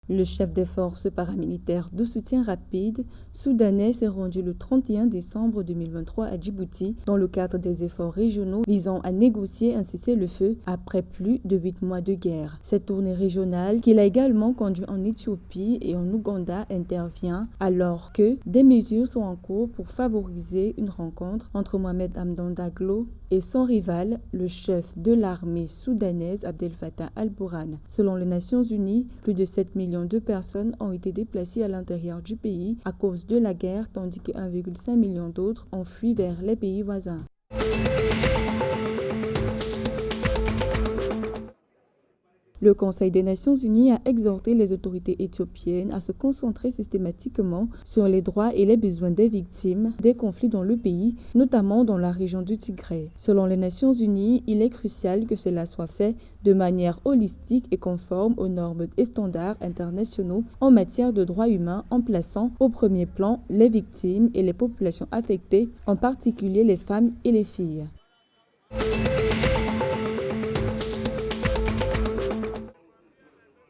Le chef des forces paramilitaires de soutien rapide soudanais s'est rendu le 31 décembre 2023 à Djibouti dans le cadre des efforts régionaux visant à négocier un cessez-le-feu après plus de 8 mois de guerre. Cette tournée régionale, qu'il a également conduite en Éthiopie et en Ouganda, intervient alors que des mesures sont en cours pour favoriser une rencontre entre Mohamed Hamdan Daglo et son rival, le chef de l'armée soudanaise Abdel Fattah al-Burhan. Selon les Nations Unies, plus de 7 millions de personnes ont été déplacées à l'intérieur du pays à cause de la guerre, tandis que 1,5 million d'autres ont fui vers les pays voisins. Le Conseil des Nations Unies a exhorté les autorités éthiopiennes à se concentrer systématiquement sur les droits et les besoins des victimes des conflits dans le pays, notamment dans la région du Tigré. Selon les Nations Unies, il est crucial que cela soit fait de manière holistique et conforme aux normes et standards internationaux en matière de droits humains, en plaçant au premier plan les victimes et les populations affectées, en particulier les femmes et les filles.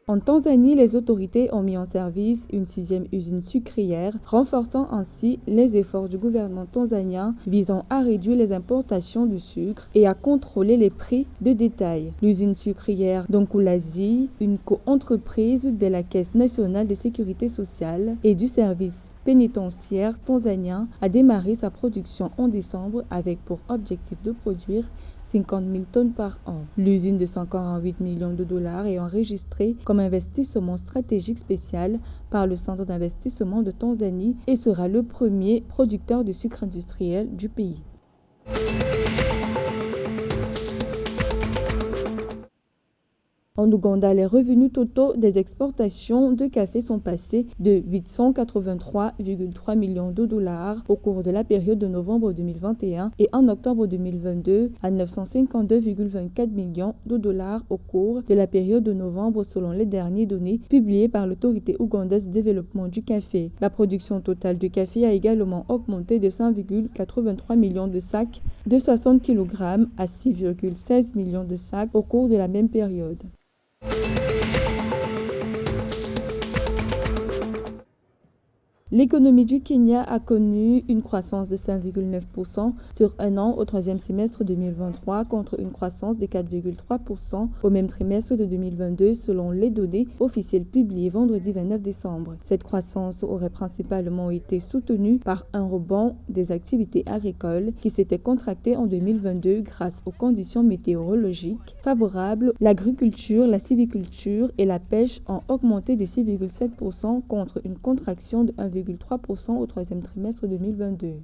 En Tanzanie, les autorités ont mis en service une 6e usine sucrière, renforçant ainsi les efforts du gouvernement tanzanien visant à réduire les importations de sucre et à contrôler les prix de détail. L'usine sucrière d'Onkulazi, une co-entreprise de la Caisse nationale de sécurité sociale et du service pénitentiaire tanzanien, a démarré sa production en décembre avec pour objectif de produire 50 000 tonnes par an. L'usine de 148 millions de dollars est enregistrée comme investissement stratégique spécial par le Centre d'investissement de Tanzanie et sera le premier producteur de sucre industriel du pays. En Ouganda, les revenus totaux des exportations de café sont passés de 883,3 millions de dollars au cours de la période de novembre 2021 et en octobre 2022 à 952,24 millions de dollars au cours de la période de novembre selon les dernières données publiées par l'autorité ougandaise de développement du café. La production totale de café a également augmenté de 5,83 millions de sacs de 60 kg à 6,16 millions de sacs au cours de la même période. L'économie du Kenya a connu une croissance de 5,9% sur un an au troisième semestre 2023 contre une croissance de 4,3% au même trimestre de 2022 selon les données officielles publiées vendredi 29 décembre. Cette croissance aurait principalement été soutenue par un rebond des activités agricoles qui s'étaient contractées en 2022 grâce aux conditions météorologiques favorables. L'agriculture, la sylviculture et la pêche ont augmenté de 6,7% contre une contraction de 1,3% au troisième trimestre 2022.